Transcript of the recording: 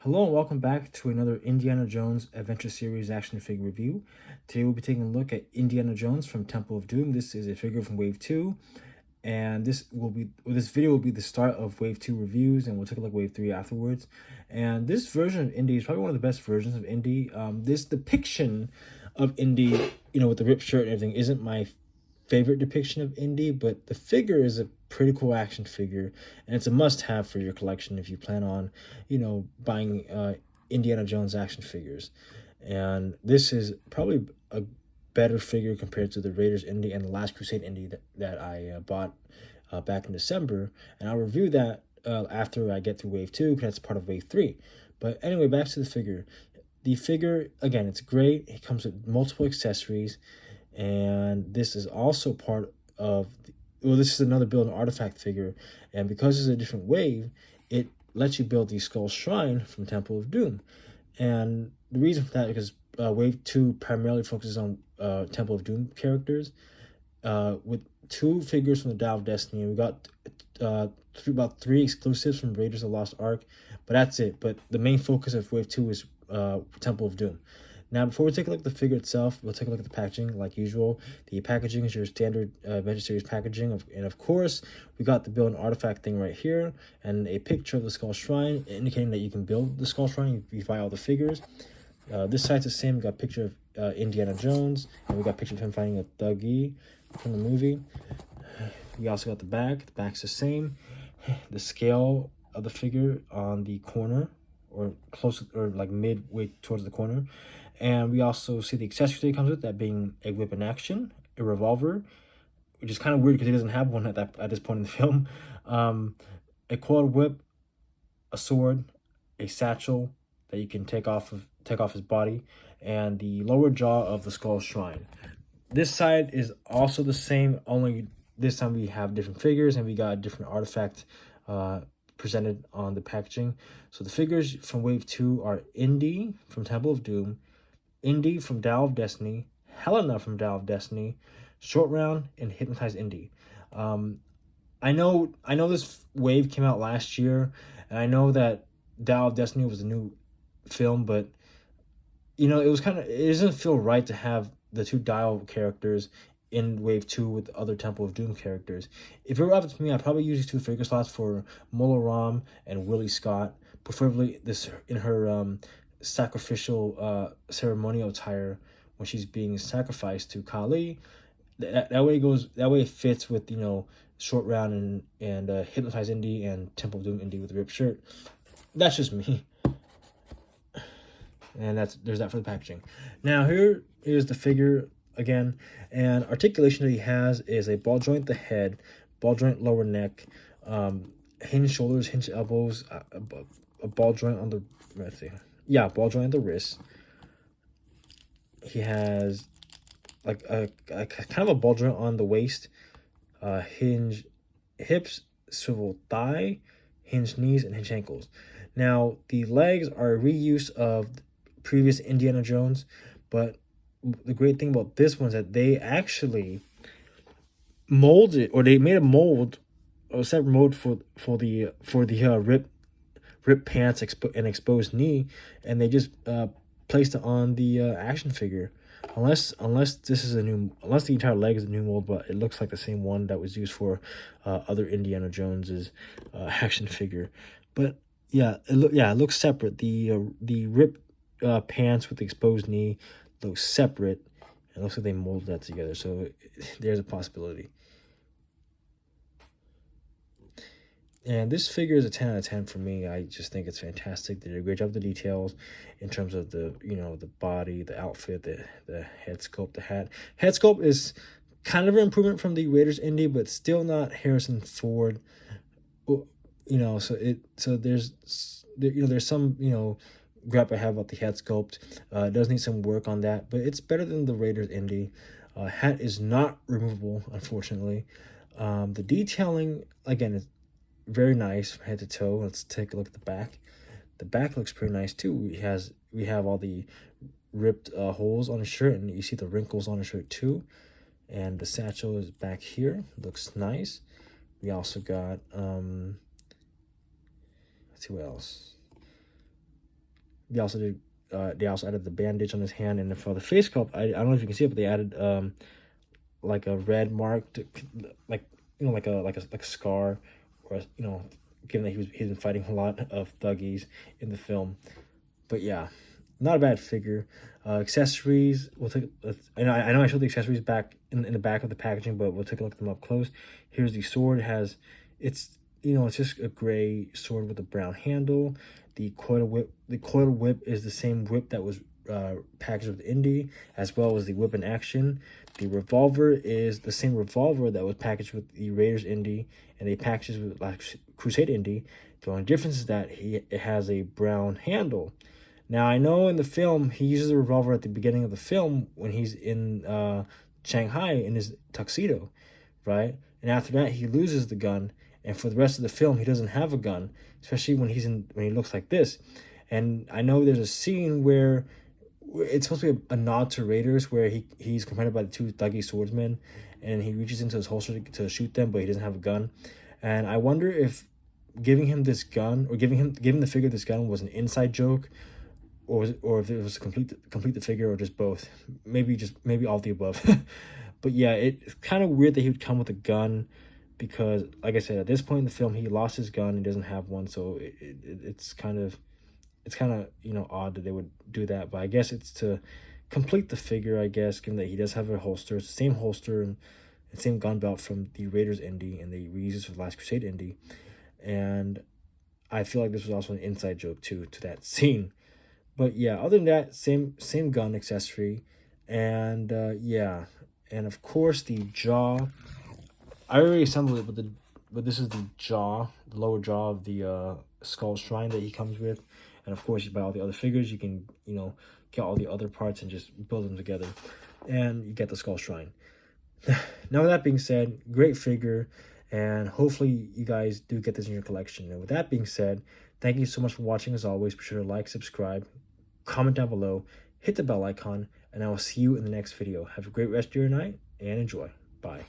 Hello and welcome back to another Indiana Jones Adventure Series action figure review. Today we'll be taking a look at Indiana Jones from Temple of Doom. This is a figure from Wave 2, and this video will be the start of Wave 2 reviews, and we'll take a look at Wave 3 afterwards. And this version of Indy is probably one of the best versions of Indy. This depiction of Indy, with the ripped shirt and everything, isn't my favorite depiction of Indy, but the figure is a pretty cool action figure, and it's a must-have for your collection if you plan on, buying Indiana Jones action figures. And this is probably a better figure compared to the Raiders Indy and the Last Crusade Indy that I bought back in December, and I'll review that after I get through Wave 2, because that's part of Wave 3. But anyway, back to the figure. The figure, again, it's great. It comes with multiple accessories, and this is also part of this is another build an artifact figure, and because it's a different wave, it lets you build the Skull Shrine from Temple of Doom. And the reason for that is because Wave 2 primarily focuses on Temple of Doom characters, with two figures from the Dial of Destiny. We got about three exclusives from Raiders of the Lost Ark, but that's it. But the main focus of Wave 2 is Temple of Doom. Now, before we take a look at the figure itself, we'll take a look at the packaging like usual. The packaging is your standard Adventure Series packaging. And of course, we got the build an artifact thing right here and a picture of the Skull Shrine, indicating that you can build the Skull Shrine if you buy all the figures. This side's the same. We got a picture of Indiana Jones, and we got a picture of him fighting a Thuggee from the movie. We also got the back. The back's the same. The scale of the figure on the corner, or close, or like midway towards the corner. And we also see the accessories that it comes with, that being a whip in action, a revolver, which is kind of weird because he doesn't have one at this point in the film. A coiled whip, a sword, a satchel that you can take off his body, and the lower jaw of the Skull Shrine. This side is also the same, only this time we have different figures and we got a different artifact presented on the packaging. So the figures from Wave 2 are Indy from Temple of Doom, Indy from Dial of Destiny, Helena from Dial of Destiny, Short Round, and Hypnotized Indy. I know this wave came out last year, and I know that Dial of Destiny was a new film, but it doesn't feel right to have the two Dial characters in Wave 2 with other Temple of Doom characters. If it were up to me, I'd probably use these two figure slots for Mola Ram and Willie Scott, preferably this in her sacrificial ceremonial attire when she's being sacrificed to Kali. That way it fits with Short Round and Hypnotized Indy and Temple of Doom Indy with the ripped shirt. That's just me. And there's that for the packaging. Now here is the figure again, and articulation that he has is a ball joint the head, ball joint lower neck, hinged shoulders, hinged elbows, a ball joint on the ball joint on the wrist. He has like a kind of a ball joint on the waist, hinge hips, swivel thigh, hinge knees, and hinge ankles. Now the legs are a reuse of previous Indiana Jones, but the great thing about this one is that they actually molded, or they made a mold, a separate mold for the rip pants and exposed knee, and they just placed it on the action figure. Unless unless the entire leg is a new mold, but it looks like the same one that was used for other Indiana Jones's action figure. But yeah, it looks separate. The rip pants with the exposed knee looks separate. It looks like they molded that together, so there's a possibility. And this figure is a 10 out of 10 for me. I just think it's fantastic. They did a great job with the details in terms of the body, the outfit, the head sculpt, the hat. Head sculpt is kind of an improvement from the Raiders Indy, but still not Harrison Ford. So there's some gripe I have about the head sculpt. It does need some work on that, but it's better than the Raiders Indy. Hat is not removable, unfortunately. The detailing, again, is very nice from head to toe. Let's take a look at the back. The back looks pretty nice too. We have all the ripped holes on his shirt, and you see the wrinkles on his shirt too. And the satchel is back here. Looks nice. We also got let's see what else. They also did. They also added the bandage on his hand, and for the face sculpt, I don't know if you can see it, but they added like a red mark to, like, you know, like a scar, or, you know, given that he's been fighting a lot of thuggies in the film. But yeah, not a bad figure. Accessories, we'll take. I know I showed the accessories back in the back of the packaging, but we'll take a look at them up close. Here's the sword. It's, you know, it's just a gray sword with a brown handle. The coil whip is the same whip that was packaged with Indy, as well as the whip in action. The revolver is the same revolver that was packaged with the Raiders Indy, and they packaged with Last Crusade Indy. The only difference is that it has a brown handle. Now, I know in the film, he uses a revolver at the beginning of the film when he's in Shanghai in his tuxedo, right? And after that, he loses the gun. And for the rest of the film, he doesn't have a gun, especially when he looks like this. And I know there's a scene where it's supposed to be a nod to Raiders, where he's confronted by the two thuggy swordsmen, and he reaches into his holster to shoot them, but he doesn't have a gun. And I wonder if giving him this gun, or giving the figure this gun, was an inside joke, or if it was complete the figure, or just both. Maybe all of the above. But yeah, it's kind of weird that he would come with a gun, because, like I said, at this point in the film, he lost his gun. He doesn't have one, so it's kind of you know, odd that they would do that. But I guess it's to complete the figure, I guess, given that he does have a holster. It's the same holster and the same gun belt from the Raiders Indy, and they reused it for the Last Crusade Indy. And I feel like this was also an inside joke to that scene. But yeah, other than that, same gun accessory. And yeah, and of course the jaw. I already assembled it, but this is the lower jaw of the skull shrine that he comes with. And of course, you buy all the other figures, you can, you know, get all the other parts and just build them together, and you get the skull shrine. Now, with that being said, great figure, and hopefully you guys do get this in your collection. And with that being said, thank you so much for watching. As always, be sure to like, subscribe, comment down below, hit the bell icon, and I will see you in the next video. Have a great rest of your night, and enjoy. Bye.